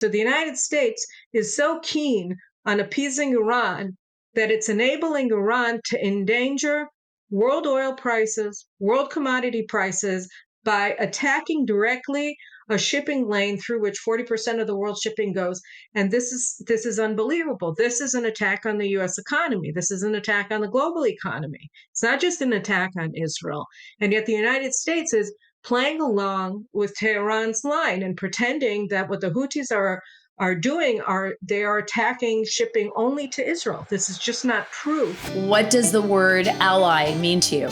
So the United States is so keen on appeasing Iran that it's enabling Iran to endanger world oil prices, world commodity prices by attacking directly a shipping lane through which 40% of the world shipping goes. And this is unbelievable. This is an attack on the US economy. This is an attack on the global economy. It's not just an attack on Israel. And yet the United States is playing along with Tehran's line and pretending that what the Houthis are doing they are attacking shipping only to Israel. This is just not true. What does the word ally mean to you?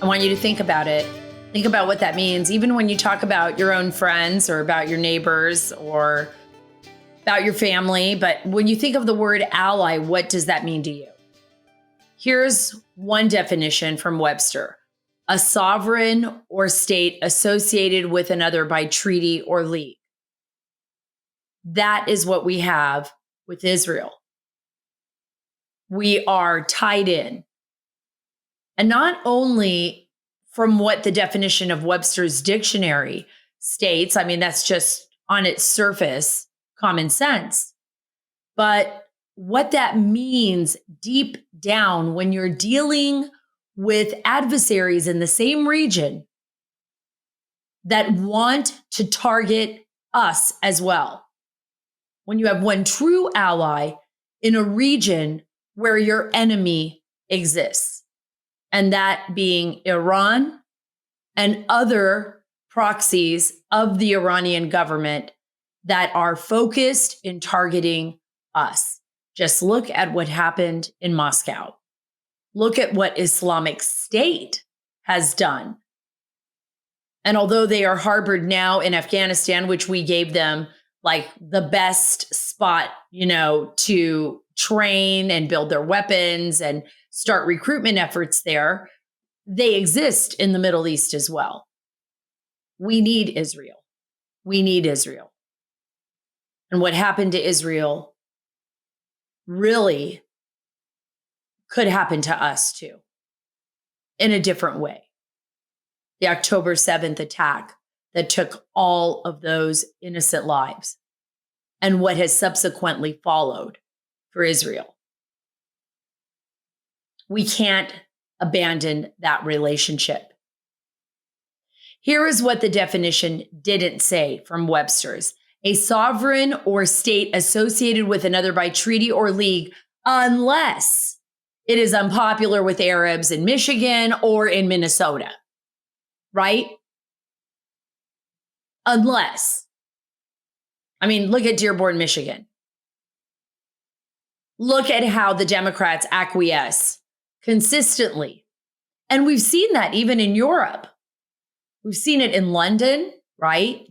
I want you to think about it. Think about what that means, even when you talk about your own friends or about your neighbors or about your family. But when you think of the word ally, what does that mean to you? Here's one definition from Webster: a sovereign or state associated with another by treaty or league. That is what we have with Israel. We are tied in. And not only from what the definition of Webster's dictionary states, I mean, that's just on its surface, common sense, but what that means deep down when you're dealing with adversaries in the same region that want to target us as well. When you have one true ally in a region where your enemy exists, and that being Iran and other proxies of the Iranian government that are focused in targeting us. Just look at what happened in Moscow. Look at what Islamic State has done. And although they are harbored now in Afghanistan, which we gave them like the best spot, to train and build their weapons and start recruitment efforts there, they exist in the Middle East as well. We need Israel. We need Israel. And what happened to Israel really could happen to us too, in a different way. The October 7th attack that took all of those innocent lives and what has subsequently followed for Israel. We can't abandon that relationship. Here is what the definition didn't say from Webster's: a sovereign or state associated with another by treaty or league, unless it is unpopular with Arabs in Michigan or in Minnesota, right? Unless. I mean, look at Dearborn, Michigan. Look at how the Democrats acquiesce consistently. And we've seen that even in Europe. We've seen it in London, right?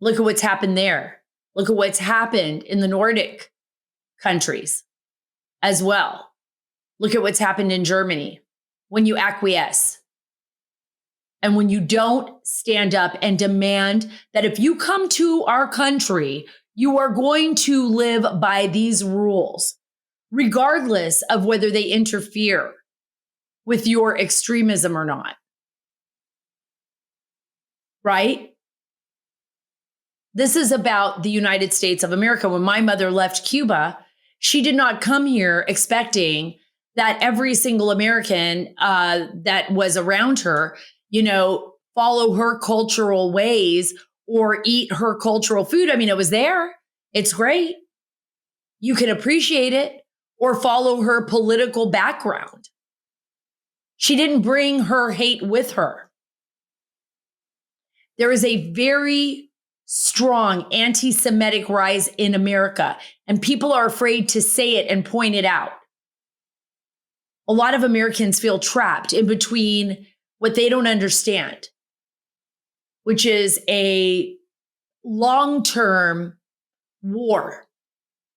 Look at what's happened there. Look at what's happened in the Nordic countries as well. Look at what's happened in Germany when you acquiesce. And when you don't stand up and demand that if you come to our country, you are going to live by these rules, regardless of whether they interfere with your extremism or not. Right? This is about the United States of America. When my mother left Cuba, she did not come here expecting that every single American that was around her, follow her cultural ways or eat her cultural food. I mean, it was there. It's great. You can appreciate it, or follow her political background. She didn't bring her hate with her. There is a very strong anti-Semitic rise in America, and people are afraid to say it and point it out. A lot of Americans feel trapped in between what they don't understand, which is a long-term war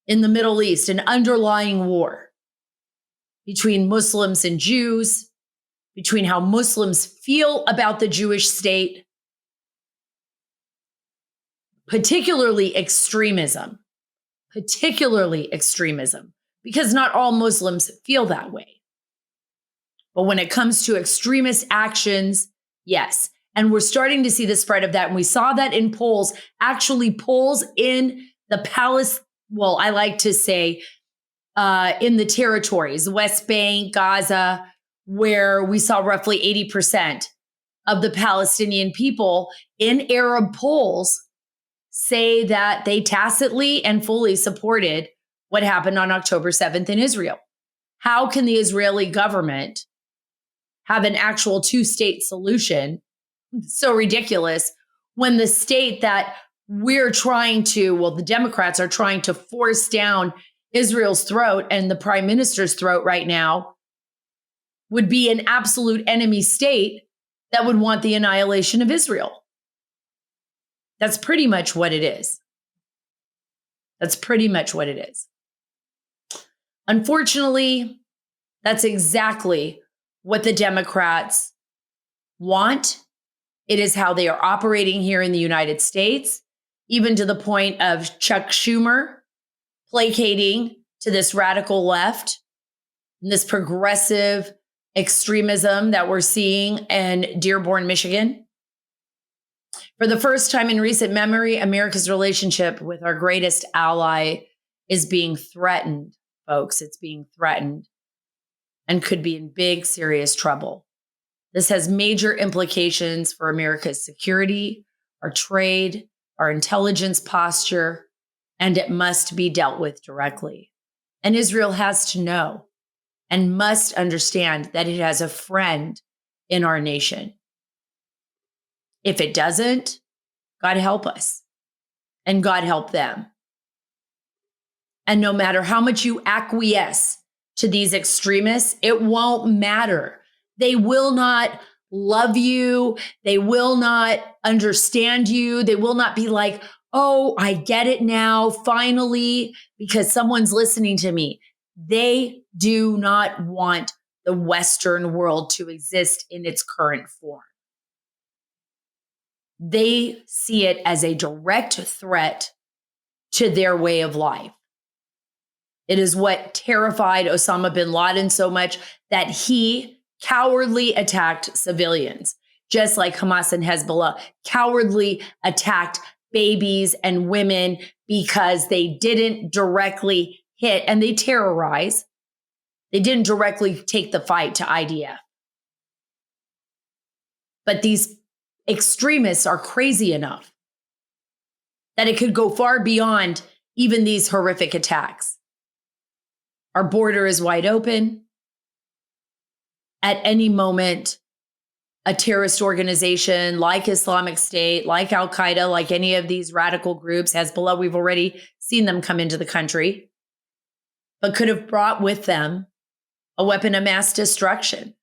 in the Middle East, an underlying war between Muslims and Jews, between how Muslims feel about the Jewish state, particularly extremism, because not all Muslims feel that way. But when it comes to extremist actions, yes. And we're starting to see the spread of that. And we saw that in polls, actually polls in the well, I like to say in the territories, West Bank, Gaza, where we saw roughly 80% of the Palestinian people in Arab polls say that they tacitly and fully supported what happened on October 7th in Israel. How can the Israeli government have an actual two-state solution? So ridiculous, when the state that the Democrats are trying to force down Israel's throat and the prime minister's throat right now would be an absolute enemy state that would want the annihilation of Israel. That's pretty much what it is. That's pretty much what it is. Unfortunately, that's exactly what the Democrats want. It is how they are operating here in the United States, even to the point of Chuck Schumer placating to this radical left, and this progressive extremism that we're seeing in Dearborn, Michigan. For the first time in recent memory, America's relationship with our greatest ally is being threatened, folks. It's being threatened and could be in big, serious trouble. This has major implications for America's security, our trade, our intelligence posture, and it must be dealt with directly. And Israel has to know and must understand that it has a friend in our nation. If it doesn't, God help us and God help them. And no matter how much you acquiesce to these extremists, it won't matter. They will not love you. They will not understand you. They will not be like, oh, I get it now, finally, because someone's listening to me. They do not want the Western world to exist in its current form. They see it as a direct threat to their way of life. It is what terrified Osama bin Laden so much that he cowardly attacked civilians, just like Hamas and Hezbollah cowardly attacked babies and women because they didn't directly hit, and they terrorize. They didn't directly take the fight to IDF. But these extremists are crazy enough that it could go far beyond even these horrific attacks. Our border is wide open. At any moment, a terrorist organization like Islamic State, like Al-Qaeda, like any of these radical groups, Hezbollah, we've already seen them come into the country, but could have brought with them a weapon of mass destruction.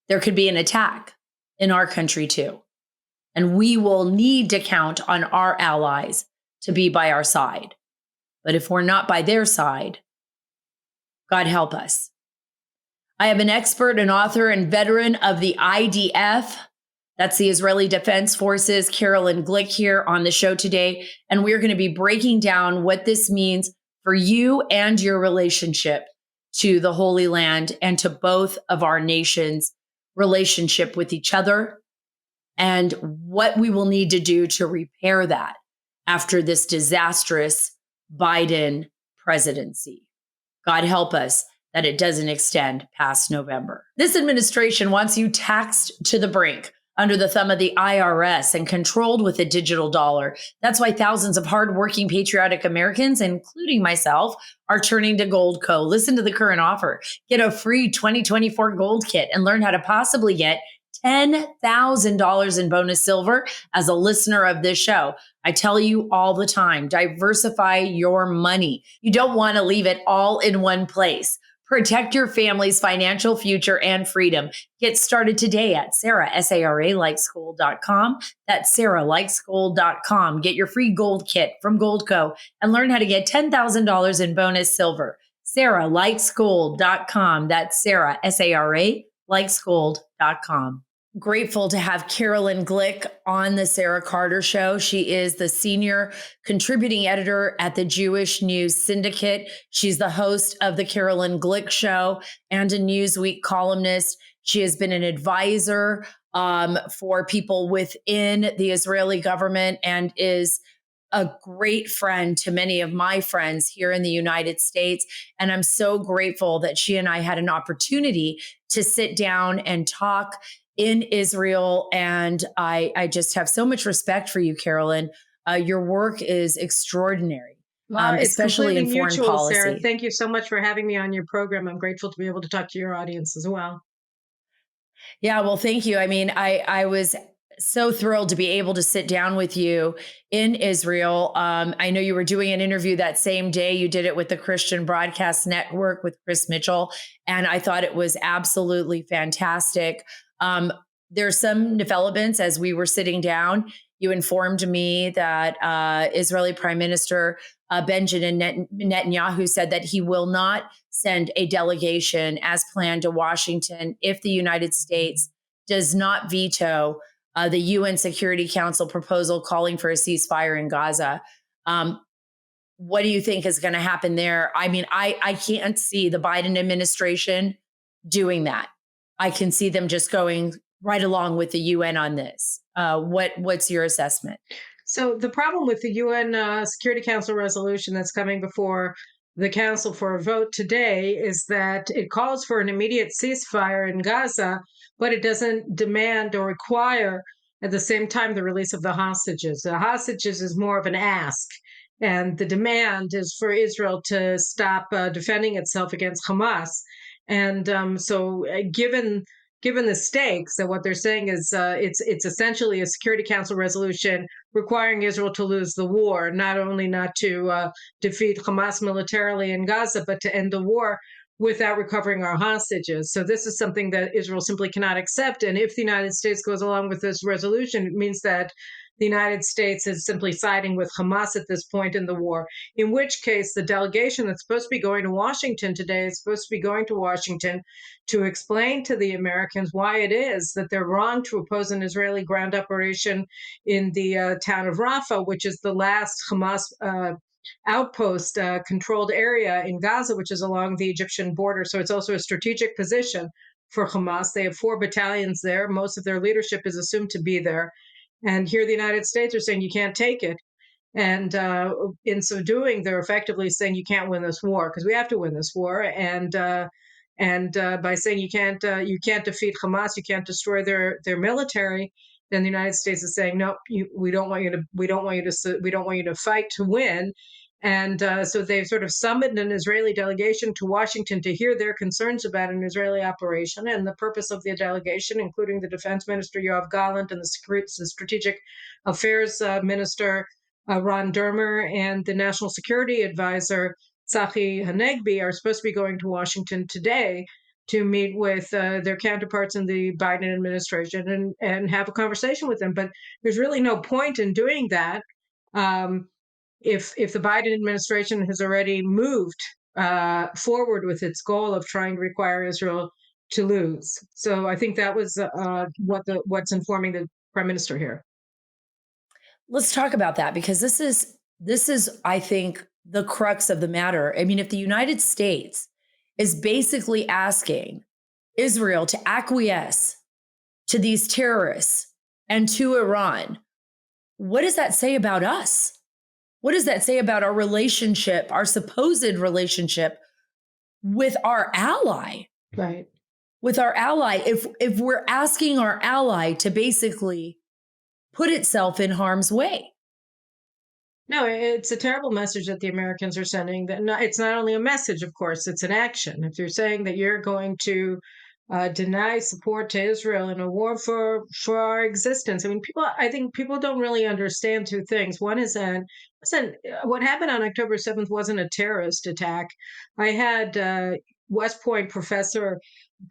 There could be an attack in our country too. And we will need to count on our allies to be by our side. But if we're not by their side, God help us. I have an expert, an author, and veteran of the IDF. That's the Israeli Defense Forces, Carolyn Glick, here on the show today. And we're going to be breaking down what this means for you and your relationship to the Holy Land and to both of our nations' relationship with each other, and what we will need to do to repair that after this disastrous Biden presidency. God help us that it doesn't extend past November. This administration wants you taxed to the brink, under the thumb of the IRS and controlled with a digital dollar. That's why thousands of hardworking, patriotic Americans, including myself, are turning to Goldco. Listen to the current offer. Get a free 2024 Gold Kit and learn how to possibly get $10,000 in bonus silver as a listener of this show. I tell you all the time, diversify your money. You don't want to leave it all in one place. Protect your family's financial future and freedom. Get started today at Sara, SaraLikesGold.com. That's SaraLikesGold.com. Get your free gold kit from Goldco and learn how to get $10,000 in bonus silver. SaraLikesGold.com. That's Sara, SaraLikesGold.com. Grateful to have Carolyn Glick on the Sarah Carter Show. She is the senior contributing editor at the Jewish News Syndicate. She's the host of the Carolyn Glick Show and a Newsweek columnist. She has been an advisor for people within the Israeli government and is a great friend to many of my friends here in the United States. And I'm so grateful that she and I had an opportunity to sit down and talk in Israel. And I just have so much respect for you, Carolyn. Your work is extraordinary, Well, it's especially completely in foreign mutual, Sarah. policy. Thank you so much for having me on your program. I'm grateful to be able to talk to your audience as well. Yeah, well, thank you. I mean, I was so thrilled to be able to sit down with you in Israel. I know you were doing an interview that same day. You did it with the Christian Broadcast Network with Chris Mitchell, and I thought it was absolutely fantastic. There's some developments as we were sitting down. You informed me that Israeli Prime Minister Benjamin Netanyahu said that he will not send a delegation as planned to Washington if the United States does not veto the UN Security Council proposal calling for a ceasefire in Gaza. What do you think is going to happen there? I mean, I can't see the Biden administration doing that. I can see them just going right along with the UN on this. What's your assessment? So the problem with the UN Security Council resolution that's coming before the Council for a vote today is that it calls for an immediate ceasefire in Gaza, but it doesn't demand or require at the same time the release of the hostages. The hostages is more of an ask, and the demand is for Israel to stop defending itself against Hamas. And given the stakes, that what they're saying is it's essentially a Security Council resolution requiring Israel to lose the war, not only not to defeat Hamas militarily in Gaza, but to end the war without recovering our hostages. So this is something that Israel simply cannot accept. And if the United States goes along with this resolution, it means that the United States is simply siding with Hamas at this point in the war, in which case the delegation that's supposed to be going to Washington today is supposed to be going to Washington to explain to the Americans why it is that they're wrong to oppose an Israeli ground operation in the town of Rafah, which is the last Hamas outpost controlled area in Gaza, which is along the Egyptian border. So it's also a strategic position for Hamas. They have 4 battalions there. Most of their leadership is assumed to be there. And here the United States are saying you can't take it. And in so doing, they're effectively saying you can't win this war because we have to win this war. And by saying you can't defeat Hamas, you can't destroy their military, then the United States is saying no, we don't want you to fight to win. And so they've sort of summoned an Israeli delegation to Washington to hear their concerns about an Israeli operation. And the purpose of the delegation, including the Defense Minister Yoav Gallant and the Strategic Affairs Minister Ron Dermer and the National Security Advisor Tzachi Hanegbi, are supposed to be going to Washington today to meet with their counterparts in the Biden administration and have a conversation with them. But there's really no point in doing that if the Biden administration has already moved forward with its goal of trying to require Israel to lose. So I think that was what's informing the prime minister here. Let's talk about that because this is I think the crux of the matter. I mean, if the United States is basically asking Israel to acquiesce to these terrorists and to Iran, what does that say about us? What does that say about our relationship, our supposed relationship with our ally? Right. With our ally, if we're asking our ally to basically put itself in harm's way. No, it's a terrible message that the Americans are sending. It's not only a message, of course, it's an action. If you're saying that you're going to deny support to Israel in a war for our existence, I mean, I think people don't really understand 2 things. One is that, listen, what happened on October 7th wasn't a terrorist attack. I had West Point professor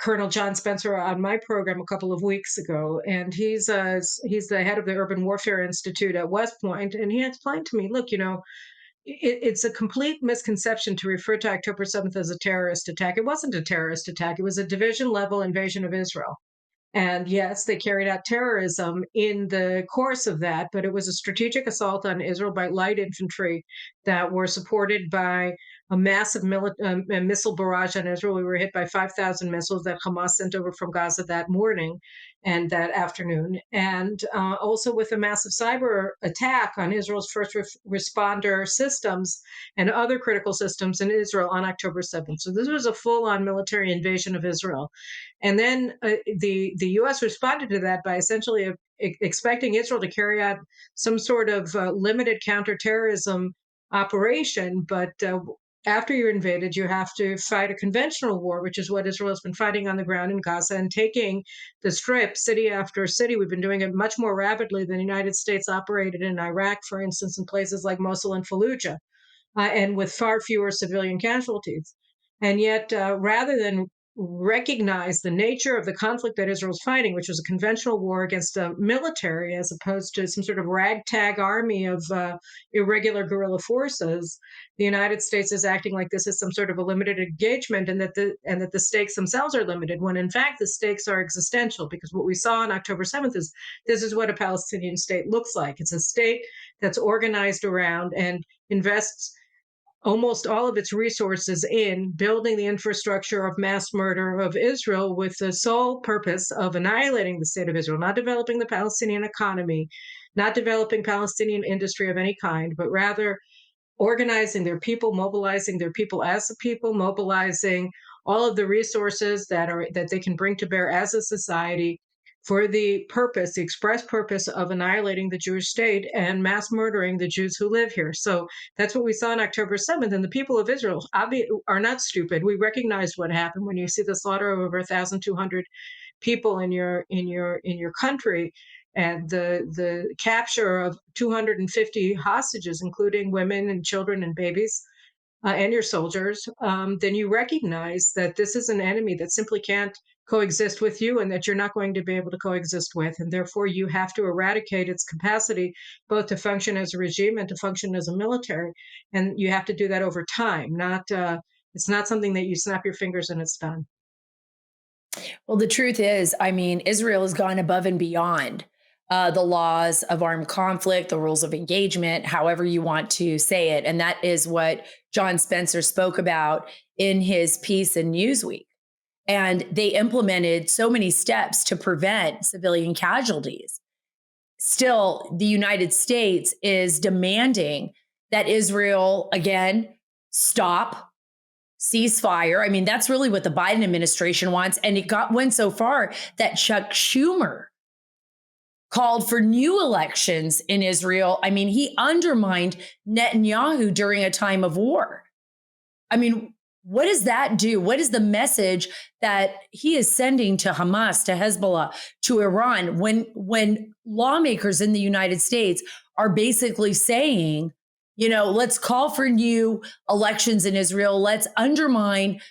Colonel John Spencer on my program a couple of weeks ago, and he's the head of the Urban Warfare Institute at West Point, and he explained to me, look, it's a complete misconception to refer to October 7th as a terrorist attack. It wasn't a terrorist attack. It was a division-level invasion of Israel. And yes, they carried out terrorism in the course of that, but it was a strategic assault on Israel by light infantry that were supported by a massive missile barrage on Israel. We were hit by 5,000 missiles that Hamas sent over from Gaza that morning and that afternoon, and also with a massive cyber attack on Israel's first responder systems and other critical systems in Israel on October 7th. So this was a full-on military invasion of Israel. And then the U.S. responded to that by essentially expecting Israel to carry out some sort of limited counterterrorism operation. But after you're invaded, you have to fight a conventional war, which is what Israel has been fighting on the ground in Gaza and taking the Strip city after city. We've been doing it much more rapidly than the United States operated in Iraq, for instance, in places like Mosul and Fallujah, and with far fewer civilian casualties. And yet, rather than recognize the nature of the conflict that Israel's fighting, which was a conventional war against a military as opposed to some sort of ragtag army of irregular guerrilla forces, the United States is acting like this is some sort of a limited engagement, and that the stakes themselves are limited, when in fact the stakes are existential. Because what we saw on October 7th is this is what a Palestinian state looks like. It's a state that's organized around and invests almost all of its resources in building the infrastructure of mass murder of Israel with the sole purpose of annihilating the state of Israel, not developing the Palestinian economy, not developing Palestinian industry of any kind, but rather organizing their people, mobilizing their people as a people, mobilizing all of the resources that they can bring to bear as a society for the purpose, the express purpose of annihilating the Jewish state and mass murdering the Jews who live here. So that's what we saw on October 7th. And the people of Israel are not stupid. We recognize what happened when you see the slaughter of over 1,200 people in your country, and the capture of 250 hostages, including women and children and babies, and your soldiers, then you recognize that this is an enemy that simply can't coexist with you, and that you're not going to be able to coexist with. And therefore, you have to eradicate its capacity both to function as a regime and to function as a military. And you have to do that over time. It's not something that you snap your fingers and it's done. Well, the truth is, I mean, Israel has gone above and beyond the laws of armed conflict, the rules of engagement, however you want to say it. And that is what John Spencer spoke about in his piece in Newsweek. And they implemented so many steps to prevent civilian casualties. Still, the United States is demanding that Israel, again, stop, ceasefire. I mean, that's really what the Biden administration wants. And it went so far that Chuck Schumer called for new elections in Israel. I mean, he undermined Netanyahu during a time of war. I mean, what does that do? What is the message that he is sending to Hamas, to Hezbollah, to Iran, when lawmakers in the United States are basically saying, you know, let's call for new elections in Israel. Let's undermine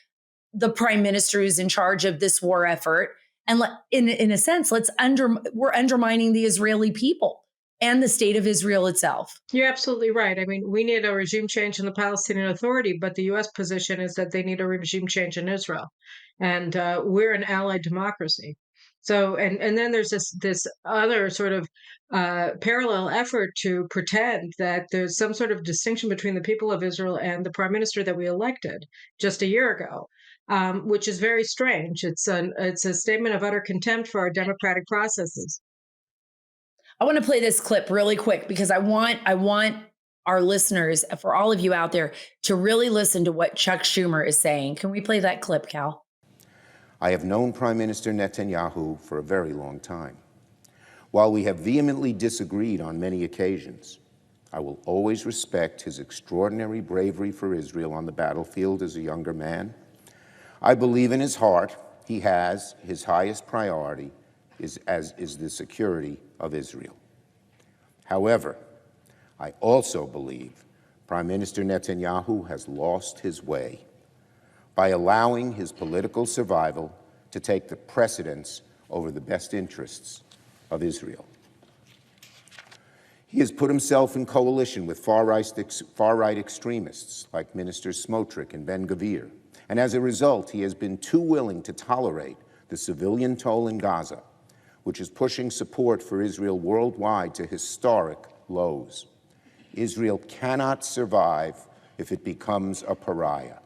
the prime minister who's in charge of this war effort. And in a sense, we're undermining the Israeli people and the state of Israel itself. You're absolutely right. I mean, we need a regime change in the Palestinian Authority, but the U.S. position is that they need a regime change in Israel. And we're an allied democracy. So, and then there's this other sort of parallel effort to pretend that there's some sort of distinction between the people of Israel and the prime minister that we elected just a year ago, which is very strange. It's a statement of utter contempt for our democratic processes. I want to play this clip really quick because I want our listeners, for all of you out there, to really listen to what Chuck Schumer is saying. Can we play that clip, Cal? I have known Prime Minister Netanyahu for a very long time. While we have vehemently disagreed on many occasions, I will always respect his extraordinary bravery for Israel on the battlefield as a younger man. I believe in his heart he has his highest priority is the security of Israel. However, I also believe Prime Minister Netanyahu has lost his way by allowing his political survival to take the precedence over the best interests of Israel. He has put himself in coalition with far-right extremists like Ministers Smotrich and Ben-Gvir, and as a result, he has been too willing to tolerate the civilian toll in Gaza, which is pushing support for Israel worldwide to historic lows. Israel cannot survive if it becomes a pariah.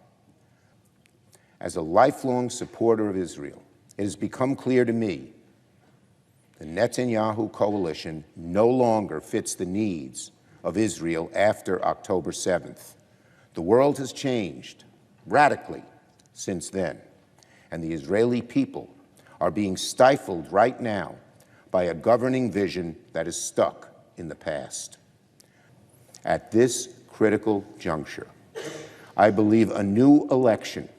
As a lifelong supporter of Israel, it has become clear to me the Netanyahu coalition no longer fits the needs of Israel after October 7th. The world has changed radically since then, and the Israeli people are being stifled right now by a governing vision that is stuck in the past. At this critical juncture, I believe a new election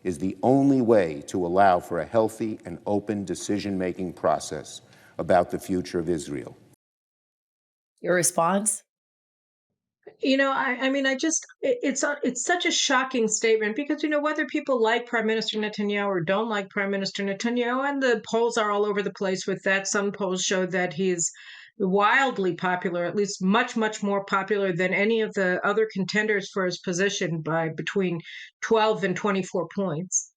is the only way to allow for a healthy and open decision-making process about the future of Israel. Your response? It's such a shocking statement because, whether people like Prime Minister Netanyahu or don't like Prime Minister Netanyahu, and the polls are all over the place with that. Some polls show that he's wildly popular, at least much, much more popular than any of the other contenders for his position by between 12 and 24 points,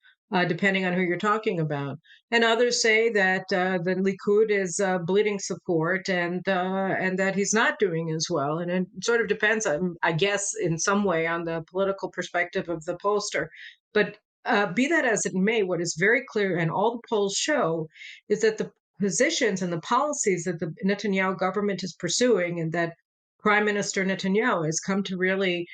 depending on who you're talking about. And others say that the Likud is bleeding support and that he's not doing as well. And it sort of depends, I guess, in some way on the political perspective of the pollster. But be that as it may, what is very clear, and all the polls show, is that the positions and the policies that the Netanyahu government is pursuing and that Prime Minister Netanyahu has come to really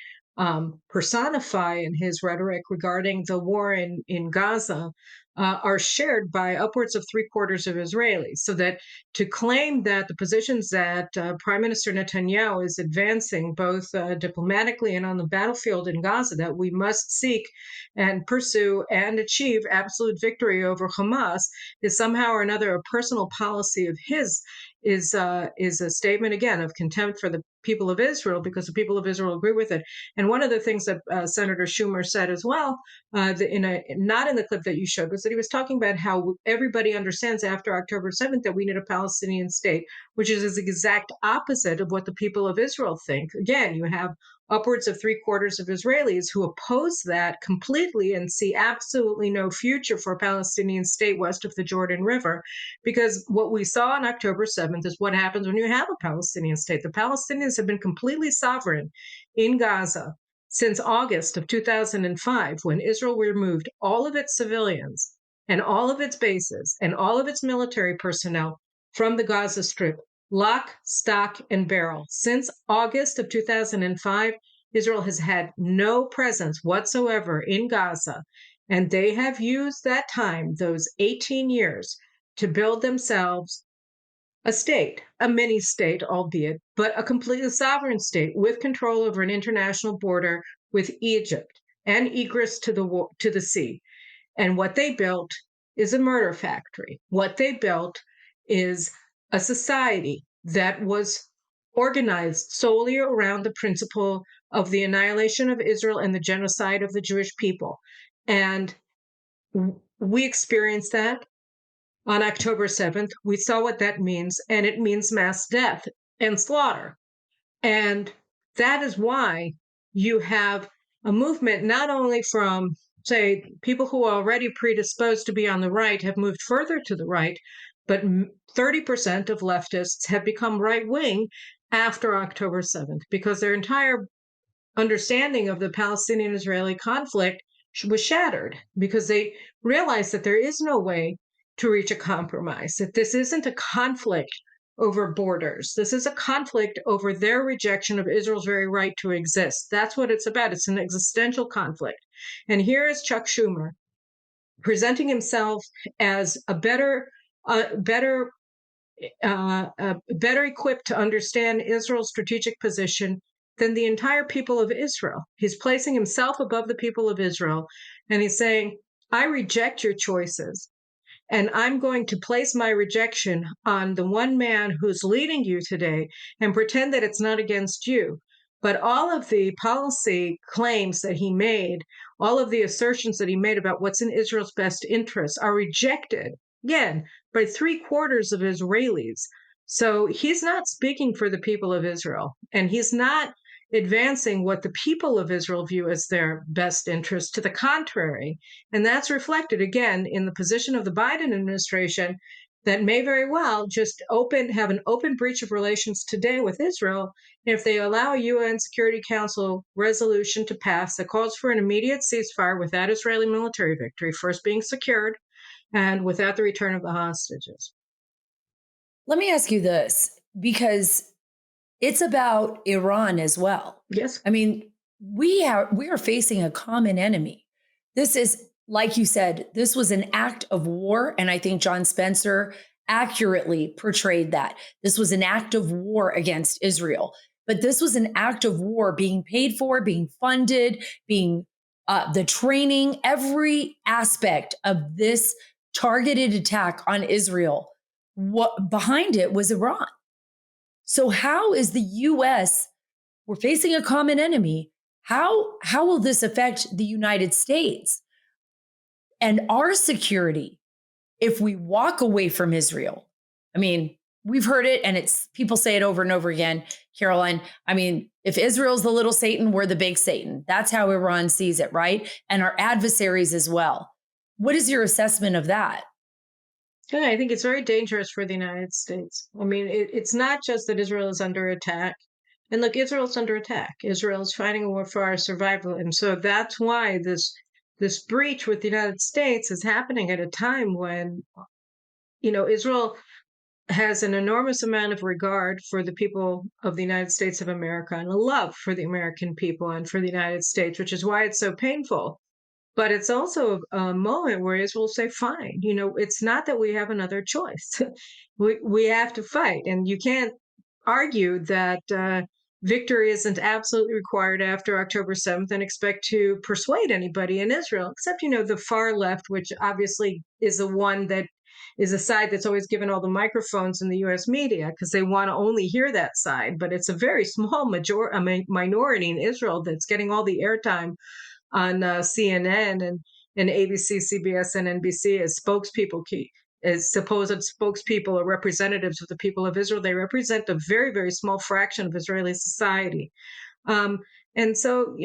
personify in his rhetoric regarding the war in Gaza are shared by upwards of 3/4 of Israelis. So that to claim that the positions that Prime Minister Netanyahu is advancing, both diplomatically and on the battlefield in Gaza, that we must seek and pursue and achieve absolute victory over Hamas, is somehow or another a personal policy of his, is a statement, again, of contempt for the people of Israel, because the people of Israel agree with it. And one of the things that Senator Schumer said as well, not in the clip that you showed, was that he was talking about how everybody understands after October 7th that we need a Palestinian state, which is the exact opposite of what the people of Israel think. Again, you have upwards of 3/4 of Israelis who oppose that completely and see absolutely no future for a Palestinian state west of the Jordan River, because what we saw on October 7th is what happens when you have a Palestinian state. The Palestinians have been completely sovereign in Gaza since August of 2005, when Israel removed all of its civilians and all of its bases and all of its military personnel from the Gaza Strip, lock, stock, and barrel. Since August of 2005, Israel has had no presence whatsoever in Gaza, and they have used that time, those 18 years, to build themselves a state, a mini state, albeit, but a completely sovereign state with control over an international border with Egypt and egress to the sea. And what they built is a murder factory. What they built is a society that was organized solely around the principle of the annihilation of Israel and the genocide of the Jewish people. And we experienced that on October 7th. We saw what that means, and it means mass death and slaughter. And that is why you have a movement not only from, say, people who are already predisposed to be on the right have moved further to the right, but 30% of leftists have become right-wing after October 7th, because their entire understanding of the Palestinian-Israeli conflict was shattered, because they realized that there is no way to reach a compromise, that this isn't a conflict over borders. This is a conflict over their rejection of Israel's very right to exist. That's what it's about. It's an existential conflict. And here is Chuck Schumer presenting himself as a better equipped to understand Israel's strategic position than the entire people of Israel. He's placing himself above the people of Israel, and he's saying, I reject your choices. And I'm going to place my rejection on the one man who's leading you today and pretend that it's not against you. But all of the policy claims that he made, all of the assertions that he made about what's in Israel's best interests are rejected, again, by 3/4 of Israelis. So he's not speaking for the people of Israel, and he's not advancing what the people of Israel view as their best interest. To the contrary. And that's reflected, again, in the position of the Biden administration, that may very well just have an open breach of relations today with Israel if they allow a UN Security Council resolution to pass that calls for an immediate ceasefire without Israeli military victory, first being secured, and without the return of the hostages. Let me ask you this, because it's about Iran as well. Yes. I mean, we are facing a common enemy. This is, like you said, this was an act of war. And I think John Spencer accurately portrayed that. This was an act of war against Israel. But this was an act of war being paid for, being funded, being the training, every aspect of this targeted attack on Israel. What behind it was Iran. So how is the US, we're facing a common enemy, how will this affect the United States and our security if we walk away from Israel? I mean, we've heard it, and it's people say it over and over again, Caroline. I mean, if Israel's the little Satan, we're the big Satan. That's how Iran sees it, right? And our adversaries as well. What is your assessment of that? Yeah, I think it's very dangerous for the United States. I mean, it's not just that Israel is under attack. And look, Israel's under attack. Israel is fighting a war for our survival. And so that's why this breach with the United States is happening at a time when, Israel has an enormous amount of regard for the people of the United States of America and a love for the American people and for the United States, which is why it's so painful. But it's also a moment where Israel will say, fine, it's not that we have another choice. we have to fight. And you can't argue that victory isn't absolutely required after October 7th and expect to persuade anybody in Israel, except, the far left, which obviously is the one that is a side that's always given all the microphones in the U.S. media because they want to only hear that side. But it's a very small minority in Israel that's getting all the airtime on CNN and ABC, CBS, and NBC as spokespeople, as supposed spokespeople or representatives of the people of Israel. They represent a very, very small fraction of Israeli society. And so,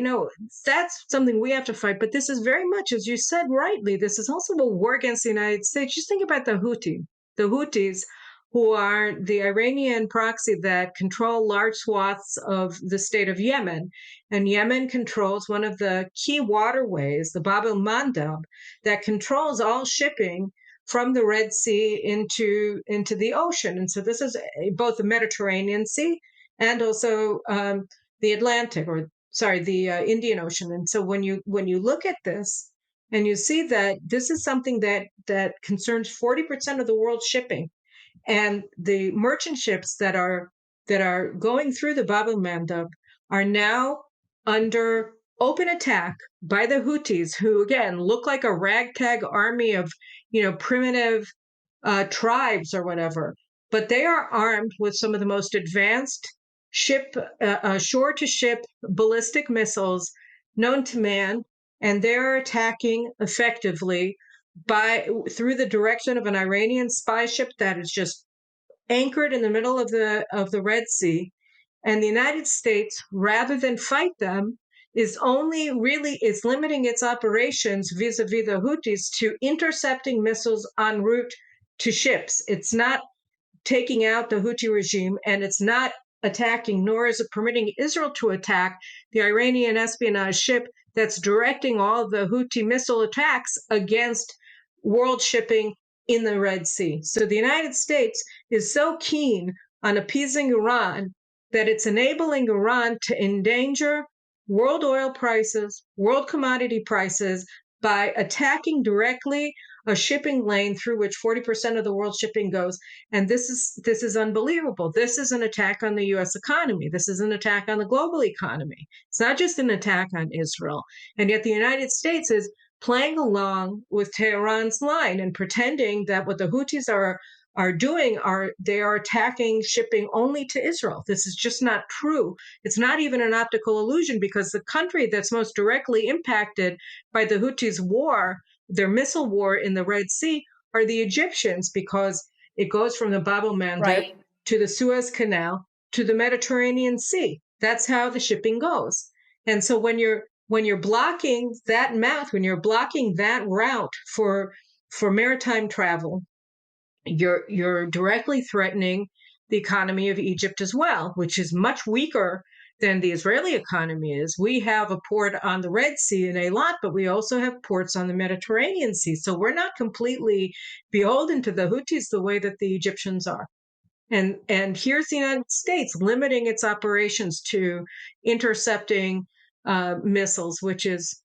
that's something we have to fight. But this is very much, as you said rightly, this is also a war against the United States. Just think about the Houthis, who are the Iranian proxy that control large swaths of the state of Yemen. And Yemen controls one of the key waterways, the Bab el-Mandab, that controls all shipping from the Red Sea into the ocean. And so this is both the Mediterranean Sea and also the Atlantic, the Indian Ocean. And so when you look at this and you see that this is something that concerns 40% of the world's shipping, and the merchant ships that are going through the Bab el-Mandab are now under open attack by the Houthis, who again look like a ragtag army of primitive tribes or whatever, but they are armed with some of the most advanced shore-to-ship ballistic missiles known to man, and they're attacking effectively through the direction of an Iranian spy ship that is just anchored in the middle of the Red Sea. And the United States, rather than fight them, is limiting its operations vis-a-vis the Houthis to intercepting missiles en route to ships. It's not taking out the Houthi regime, and it's not attacking, nor is it permitting Israel to attack the Iranian espionage ship that's directing all the Houthi missile attacks against world shipping in the Red Sea. So the United States is so keen on appeasing Iran that it's enabling Iran to endanger world oil prices, world commodity prices, by attacking directly a shipping lane through which 40% of the world shipping goes. And this is unbelievable. This is an attack on the US economy. This is an attack on the global economy. It's not just an attack on Israel. And yet the United States is playing along with Tehran's line and pretending that what the Houthis are doing they are attacking shipping only to Israel. This is just not true. It's not even an optical illusion, because the country that's most directly impacted by the Houthis' war, their missile war in the Red Sea, are the Egyptians, because it goes from the Bab el-Mandeb to the Suez Canal to the Mediterranean Sea. That's how the shipping goes. And so when you're blocking that mouth, when you're blocking that route for maritime travel, you're directly threatening the economy of Egypt as well, which is much weaker than the Israeli economy is. We have a port on the Red Sea in Eilat, but we also have ports on the Mediterranean Sea. So we're not completely beholden to the Houthis the way that the Egyptians are. And here's the United States limiting its operations to intercepting missiles, which is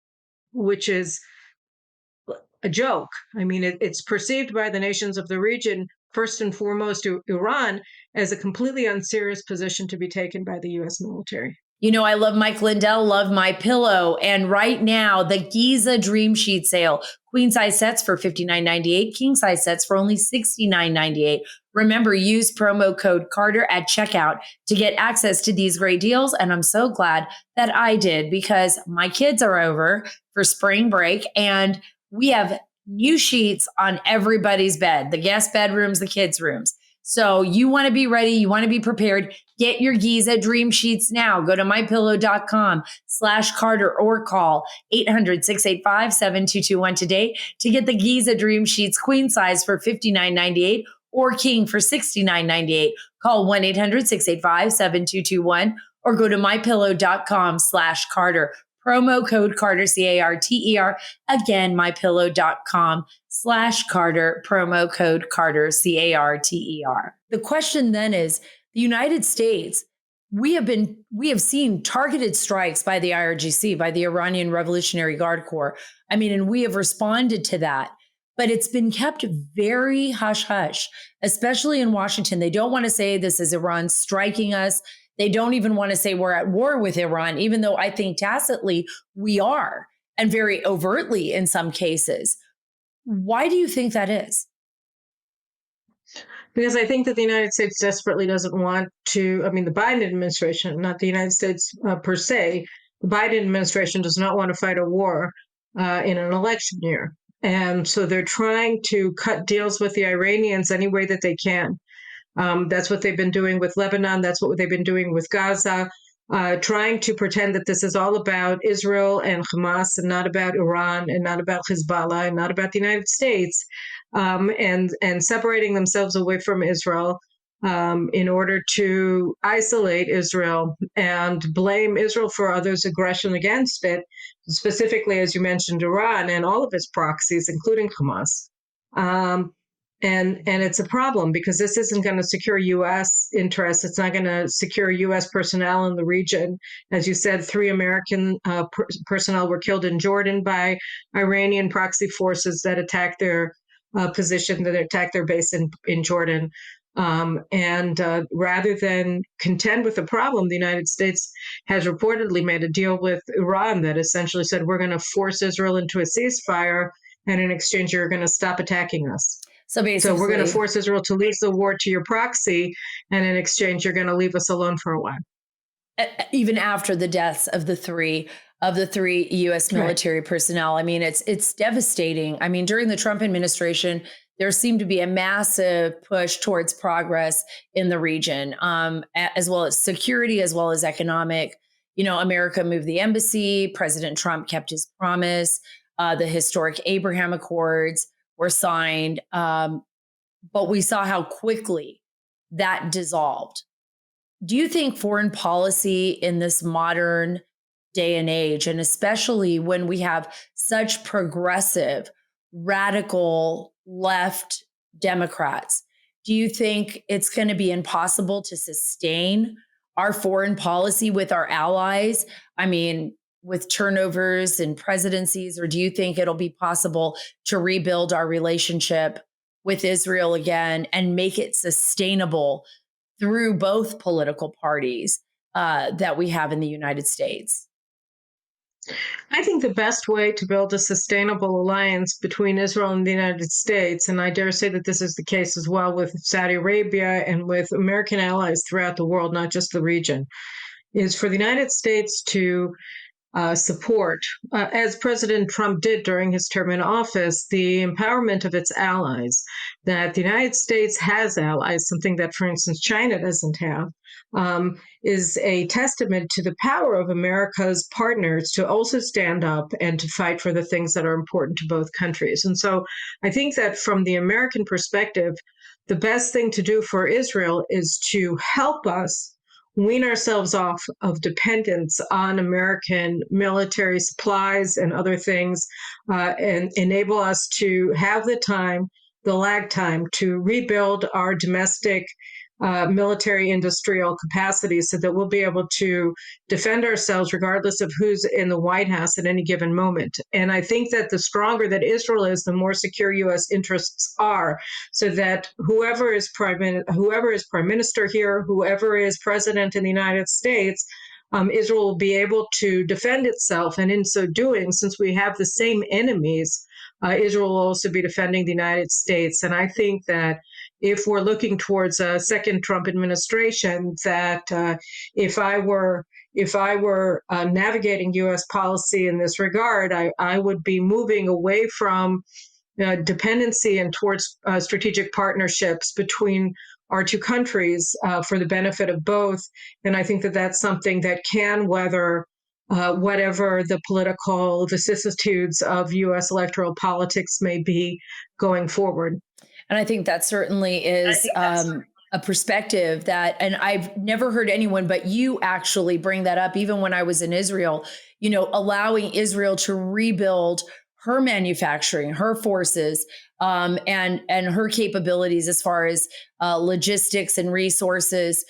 a joke. I mean, it's perceived by the nations of the region, first and foremost Iran, as a completely unserious position to be taken by the U.S. military. You know, I love Mike Lindell, love My Pillow. And right now, the Giza Dream Sheet sale, queen size sets for $59.98, king size sets for only $69.98. Remember, use promo code Carter at checkout to get access to these great deals. And I'm so glad that I did, because my kids are over for spring break and we have new sheets on everybody's bed, the guest bedrooms, the kids' rooms. So you want to be ready. You want to be prepared. Get your Giza Dream Sheets now. Go to mypillow.com/Carter or call 800-685-7221 today to get the Giza Dream Sheets queen size for $59.98 or king for $69.98. Call 1-800-685-7221 or go to mypillow.com/Carter. Promo code Carter, C-A-R-T-E-R. Again, mypillow.com/Carter. Promo code Carter, C-A-R-T-E-R. The question then is, the United States, we have seen targeted strikes by the IRGC, by the Iranian Revolutionary Guard Corps. I mean, and we have responded to that, but it's been kept very hush hush, especially in Washington. They don't want to say this is Iran striking us. They don't even want to say we're at war with Iran, even though I think tacitly we are, and very overtly in some cases. Why do you think that is? Because I think that the United States desperately doesn't want to, I mean, the Biden administration, not the United States per se, the Biden administration does not want to fight a war in an election year. And so they're trying to cut deals with the Iranians any way that they can. That's what they've been doing with Lebanon. That's what they've been doing with Gaza, trying to pretend that this is all about Israel and Hamas and not about Iran and not about Hezbollah and not about the United States, and separating themselves away from Israel in order to isolate Israel and blame Israel for others' aggression against it, specifically, as you mentioned, Iran and all of its proxies, including Hamas. And it's a problem because this isn't going to secure U.S. interests. It's not going to secure U.S. personnel in the region. As you said, 3 American personnel were killed in Jordan by Iranian proxy forces that attacked their position, that attacked their base in Jordan. And rather than contend with the problem, the United States has reportedly made a deal with Iran that essentially said, we're going to force Israel into a ceasefire, and in exchange, you're going to stop attacking us. So we're going to force Israel to leave the war to your proxy, and in exchange, you're going to leave us alone for a while. Even after the deaths of the three U.S. military personnel, I mean, it's devastating. I mean, during the Trump administration, there seemed to be a massive push towards progress in the region, as well as security, as well as economic. You know, America moved the embassy. President Trump kept his promise. The historic Abraham Accords were signed, but we saw how quickly that dissolved. Do you think foreign policy in this modern day and age, and especially when we have such progressive, radical left Democrats, do you think it's going to be impossible to sustain our foreign policy with our allies? I mean, with turnovers and presidencies, or do you think it'll be possible to rebuild our relationship with Israel again and make it sustainable through both political parties that we have in the United States? I think the best way to build a sustainable alliance between Israel and the United States, and I dare say that this is the case as well with Saudi Arabia and with American allies throughout the world, not just the region, is for the United States to support, as President Trump did during his term in office, the empowerment of its allies, that the United States has allies, something that, for instance, China doesn't have, is a testament to the power of America's partners to also stand up and to fight for the things that are important to both countries. And so I think that from the American perspective, the best thing to do for Israel is to help us wean ourselves off of dependence on American military supplies and other things, and enable us to have the time, the lag time, to rebuild our domestic military industrial capacity so that we'll be able to defend ourselves regardless of who's in the White House at any given moment. And I think that the stronger that Israel is, the more secure U.S. interests are, so that whoever is prime minister here, whoever is president in the United States, Israel will be able to defend itself. And in so doing, since we have the same enemies, Israel will also be defending the United States. And I think that if we're looking towards a second Trump administration, that if I were navigating U.S. policy in this regard, I would be moving away from dependency and towards strategic partnerships between our two countries for the benefit of both. And I think that that's something that can weather whatever the political vicissitudes of U.S. electoral politics may be going forward. And I think that certainly is a perspective that, and I've never heard anyone but you actually bring that up, even when I was in Israel, allowing Israel to rebuild her manufacturing, her forces, and her capabilities as far as logistics and resources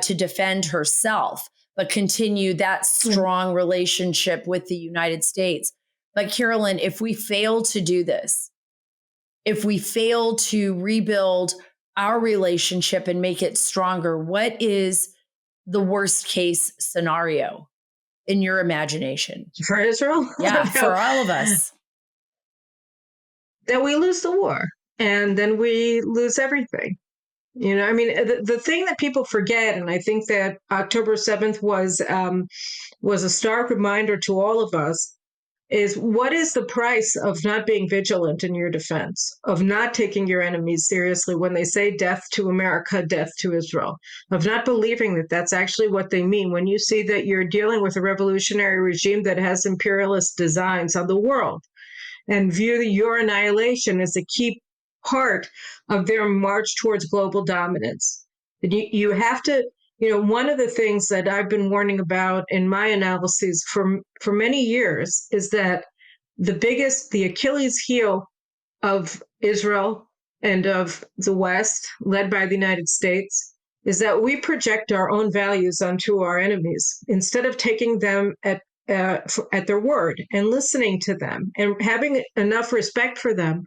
to defend herself, but continue that strong relationship with the United States. But Carolyn, if we fail to do this, if we fail to rebuild our relationship and make it stronger, what is the worst case scenario in your imagination? For Israel? Yeah, for all of us. That we lose the war and then we lose everything. The thing that people forget, and I think that October 7th was a stark reminder to all of us, is what is the price of not being vigilant in your defense, of not taking your enemies seriously when they say death to America, death to Israel, of not believing that that's actually what they mean when you see that you're dealing with a revolutionary regime that has imperialist designs on the world and view your annihilation as a key part of their march towards global dominance. You have to, one of the things that I've been warning about in my analyses for many years is that the Achilles heel of Israel and of the West, led by the United States, is that we project our own values onto our enemies instead of taking them at their word and listening to them and having enough respect for them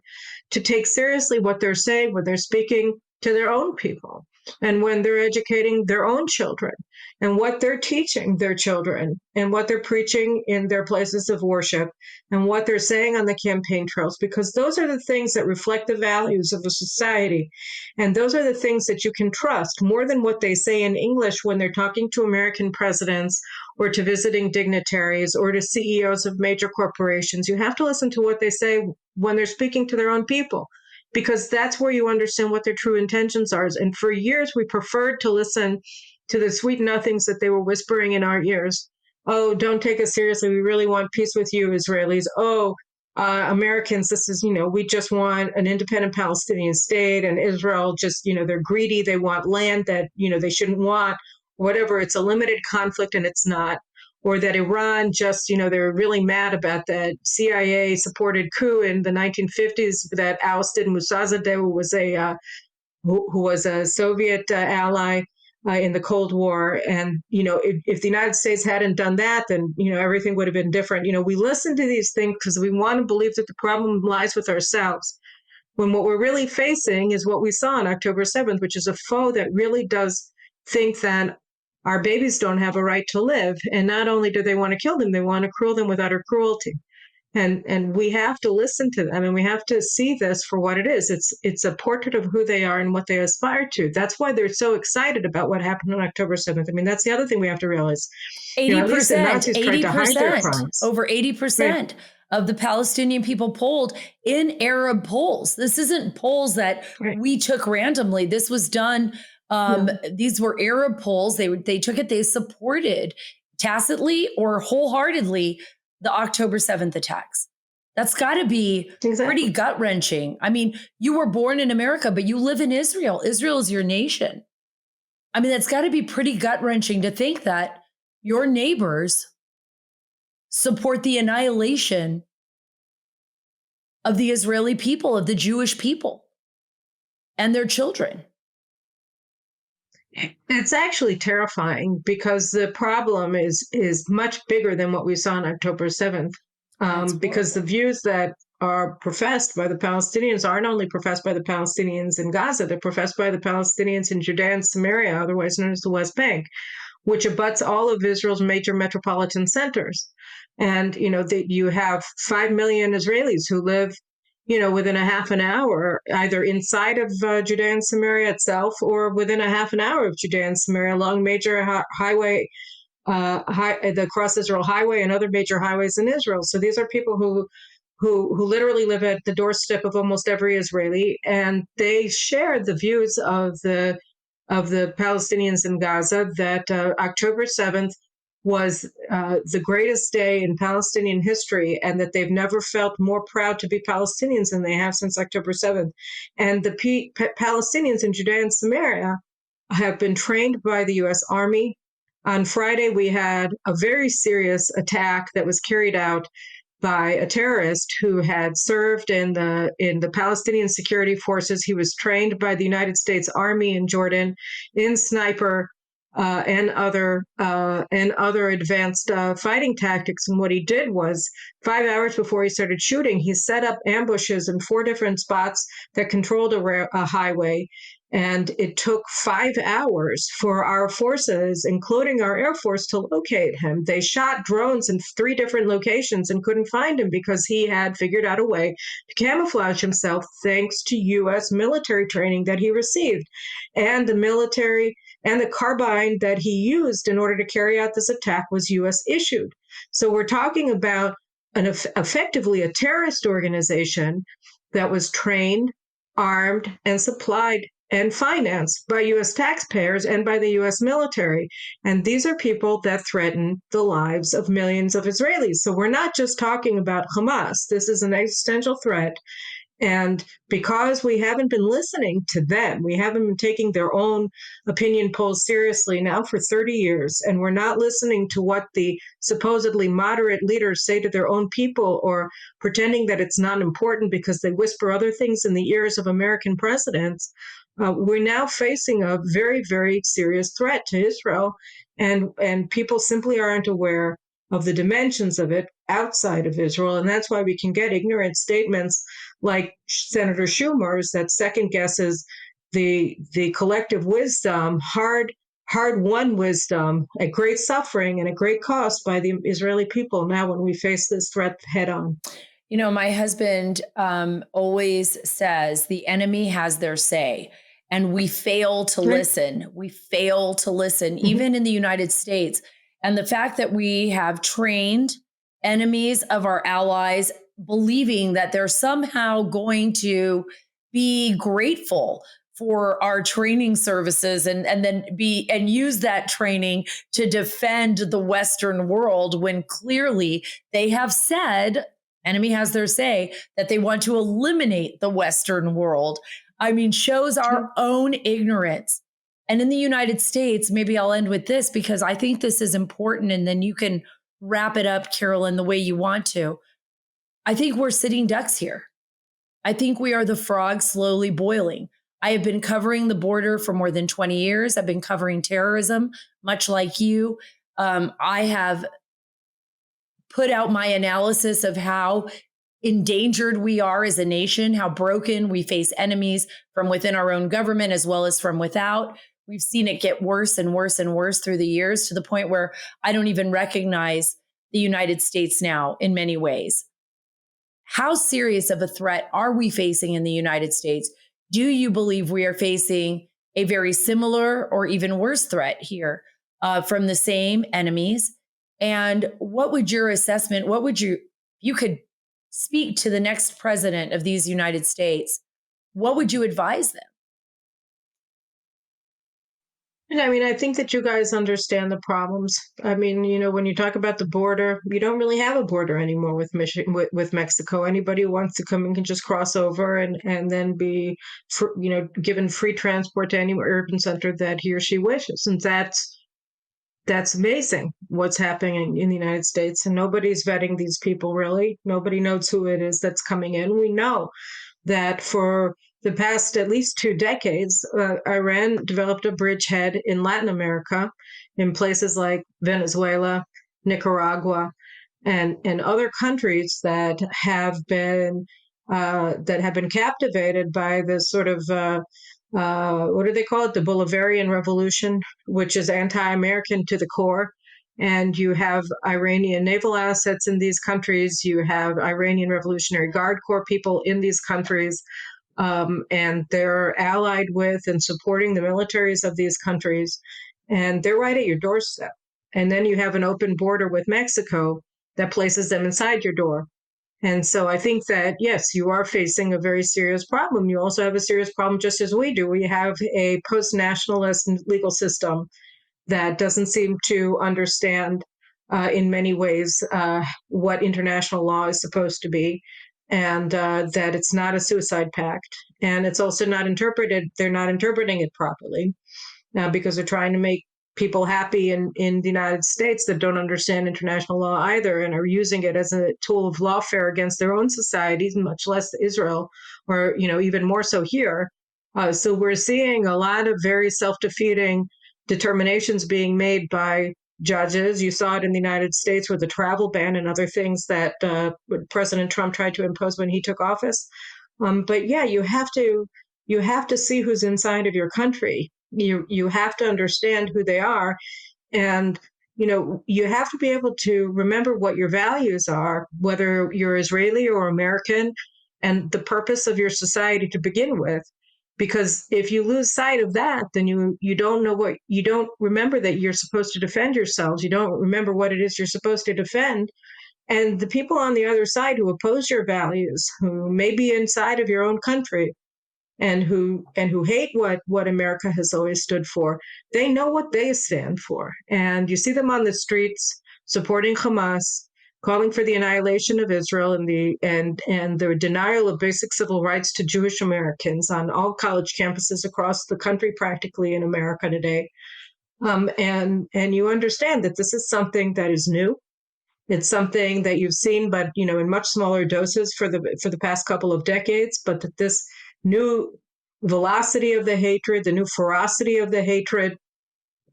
to take seriously what they're saying when they're speaking to their own people and when they're educating their own children and what they're teaching their children and what they're preaching in their places of worship and what they're saying on the campaign trails, because those are the things that reflect the values of a society. And those are the things that you can trust more than what they say in English when they're talking to American presidents or to visiting dignitaries or to CEOs of major corporations. You have to listen to what they say when they're speaking to their own people, because that's where you understand what their true intentions are. And for years, we preferred to listen to the sweet nothings that they were whispering in our ears. Oh, don't take us seriously. We really want peace with you, Israelis. Oh, Americans, this is, we just want an independent Palestinian state, and Israel just, they're greedy. They want land that, they shouldn't want, whatever. It's a limited conflict and it's not. Or that Iran just, they're really mad about that CIA-supported coup in the 1950s that ousted Mossadegh, who was a Soviet ally in the Cold War. And, if the United States hadn't done that, then, everything would have been different. We listen to these things because we want to believe that the problem lies with ourselves, when what we're really facing is what we saw on October 7th, which is a foe that really does think that our babies don't have a right to live. And not only do they want to kill them, they want to kill them with utter cruelty. And we have to listen to them, and we have to see this for what it is. It's a portrait of who they are and what they aspire to. That's why they're so excited about what happened on October 7th. I mean, that's the other thing we have to realize. 80%, at least the Nazis tried to hide their crimes. Over 80% of the Palestinian people polled in Arab polls. This isn't polls that we took randomly. This was done. These were Arab polls. They took it. They supported tacitly or wholeheartedly the October 7th attacks. That's got to be pretty gut wrenching. I mean, you were born in America, but you live in Israel. Israel is your nation. I mean, that's got to be pretty gut wrenching to think that your neighbors support the annihilation of the Israeli people, of the Jewish people and their children. It's actually terrifying because the problem is much bigger than what we saw on October 7th. Because the views that are professed by the Palestinians aren't only professed by the Palestinians in Gaza, they're professed by the Palestinians in Judea and Samaria, otherwise known as the West Bank, which abuts all of Israel's major metropolitan centers. And, you have 5 million Israelis who live within a half an hour, either inside of Judea and Samaria itself or within a half an hour of Judea and Samaria along major highway, the Cross Israel Highway and other major highways in Israel. So these are people who literally live at the doorstep of almost every Israeli, and they share the views of the Palestinians in Gaza that October 7th was the greatest day in Palestinian history, and that they've never felt more proud to be Palestinians than they have since October 7th. And the Palestinians in Judea and Samaria have been trained by the U.S. Army. On Friday, we had a very serious attack that was carried out by a terrorist who had served in the Palestinian security forces. He was trained by the United States Army in Jordan in sniper and other advanced fighting tactics. And what he did was, 5 hours before he started shooting, he set up ambushes in 4 different spots that controlled a highway. And it took 5 hours for our forces, including our Air Force, to locate him. They shot drones in 3 different locations and couldn't find him because he had figured out a way to camouflage himself thanks to U.S. military training that he received. And the carbine that he used in order to carry out this attack was U.S. issued. So we're talking about effectively a terrorist organization that was trained, armed, and supplied and financed by U.S. taxpayers and by the U.S. military. And these are people that threaten the lives of millions of Israelis. So we're not just talking about Hamas. This is an existential threat. And because we haven't been listening to them, we haven't been taking their own opinion polls seriously now for 30 years, and we're not listening to what the supposedly moderate leaders say to their own people, or pretending that it's not important because they whisper other things in the ears of American presidents, we're now facing a very, very serious threat to Israel, and people simply aren't aware of the dimensions of it outside of Israel. And that's why we can get ignorant statements like Senator Schumer's that second guesses the collective wisdom, hard-won wisdom, at great suffering and at great cost by the Israeli people now when we face this threat head on. My husband always says the enemy has their say, and we fail to listen. We fail to listen, even in the United States. And the fact that we have trained enemies of our allies believing that they're somehow going to be grateful for our training services and then use that training to defend the Western world, when clearly they have said, enemy has their say, that they want to eliminate the Western world. I mean, shows our own ignorance. And in the United States, maybe I'll end with this because I think this is important, and then you can wrap it up, Carolyn, the way you want to. I think we're sitting ducks here. I think we are the frog slowly boiling. I have been covering the border for more than 20 years. I've been covering terrorism, much like you. I have put out my analysis of how endangered we are as a nation, how broken we face enemies from within our own government as well as from without. We've seen it get worse and worse and worse through the years, to the point where I don't even recognize the United States now in many ways. how serious of a threat are we facing in the United States? Do you believe we are facing a very similar or even worse threat here from the same enemies? And what would your assessment, you could speak to the next president of these United States, what would you advise them? I mean, I think that you guys understand the problems. I mean, when you talk about the border, you don't really have a border anymore with with Mexico. Anybody who wants to come in can just cross over and then be, given free transport to any urban center that he or she wishes. And that's amazing what's happening in the United States. And nobody's vetting these people, really. Nobody knows who it is that's coming in. We know that for the past at least 2 decades, Iran developed a bridgehead in Latin America, in places like Venezuela, Nicaragua, and other countries that have been captivated by this sort of what do they call it? The Bolivarian Revolution, which is anti-American to the core. And you have Iranian naval assets in these countries. You have Iranian Revolutionary Guard Corps people in these countries. And they're allied with and supporting the militaries of these countries. And they're right at your doorstep. And then you have an open border with Mexico that places them inside your door. And so I think that, yes, you are facing a very serious problem. You also have a serious problem, just as we do. We have a post-nationalist legal system that doesn't seem to understand in many ways what international law is supposed to be, and that it's not a suicide pact. And it's also not interpreted, they're not interpreting it properly because they're trying to make people happy in the United States that don't understand international law either and are using it as a tool of lawfare against their own societies, much less Israel, or even more so here. So we're seeing a lot of very self-defeating determinations being made by judges. You saw it in the United States with the travel ban and other things that President Trump tried to impose when he took office. But yeah, you have to see who's inside of your country. You have to understand who they are, and you have to be able to remember what your values are, whether you're Israeli or American, and the purpose of your society to begin with. Because if you lose sight of that, then you don't remember that you're supposed to defend yourselves. You don't remember what it is you're supposed to defend. And the people on the other side who oppose your values, who may be inside of your own country, and who hate what America has always stood for, they know what they stand for. And you see them on the streets supporting Hamas, calling for the annihilation of Israel and the denial of basic civil rights to Jewish Americans on all college campuses across the country, practically in America today. And you understand that this is something that is new. It's something that you've seen, but in much smaller doses for the past couple of decades. But that this new velocity of the hatred, the new ferocity of the hatred,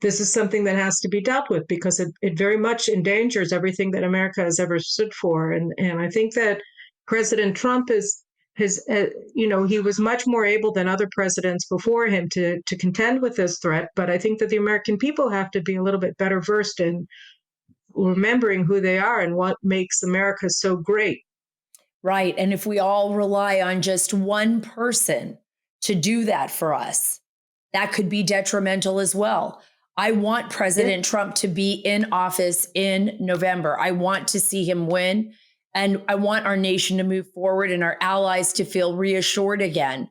this is something that has to be dealt with because it very much endangers everything that America has ever stood for. And I think that President Trump he was much more able than other presidents before him to contend with this threat. But I think that the American people have to be a little bit better versed in remembering who they are and what makes America so great. Right. And if we all rely on just one person to do that for us, that could be detrimental as well. I want President Trump to be in office in November. I want to see him win. And I want our nation to move forward and our allies to feel reassured again.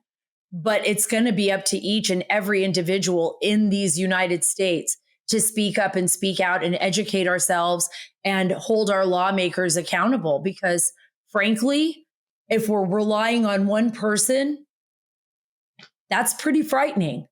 But it's going to be up to each and every individual in these United States to speak up and speak out and educate ourselves and hold our lawmakers accountable. Because frankly, if we're relying on one person, that's pretty frightening.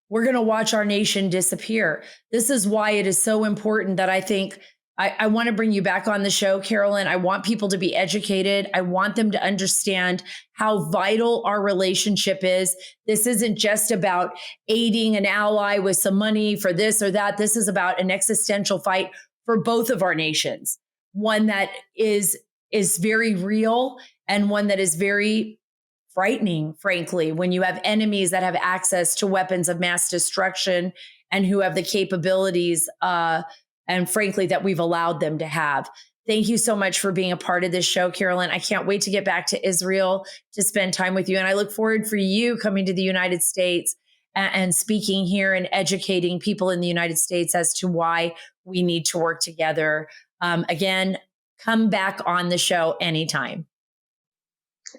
We're going to watch our nation disappear. This is why it is so important that I think I want to bring you back on the show, Carolyn. I want people to be educated. I want them to understand how vital our relationship is. This isn't just about aiding an ally with some money for this or that. This is about an existential fight for both of our nations, one that is very real and one that is very frightening, frankly, when you have enemies that have access to weapons of mass destruction and who have the capabilities and frankly, that we've allowed them to have. Thank you so much for being a part of this show, Carolyn. I can't wait to get back to Israel to spend time with you. And I look forward for you coming to the United States and speaking here and educating people in the United States as to why we need to work together. Again, come back on the show anytime.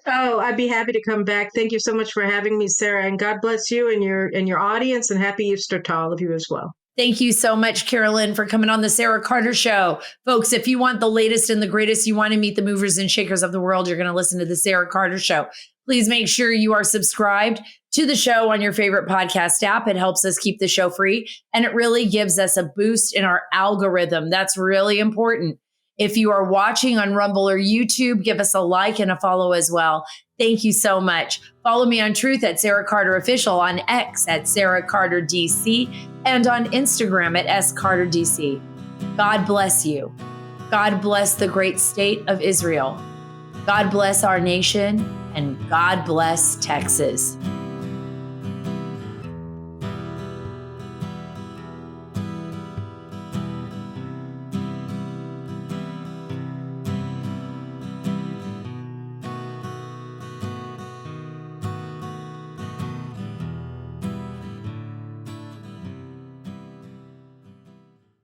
Oh, I'd be happy to come back. Thank you so much for having me, Sarah, and God bless you and your audience, and happy Easter to all of you as well. Thank you so much, Carolyn, for coming on the Sarah Carter Show. Folks, if you want the latest and the greatest, you want to meet the movers and shakers of the world, you're going to listen to the Sarah Carter Show. Please make sure you are subscribed to the show on your favorite podcast app. It helps us keep the show free, and it really gives us a boost in our algorithm. That's really important. If you are watching on Rumble or YouTube, give us a like and a follow as well. Thank you so much. Follow me on Truth at Sarah Carter Official, on X at Sarah Carter DC, and on Instagram at SCarterDC. God bless you. God bless the great state of Israel. God bless our nation, and God bless Texas.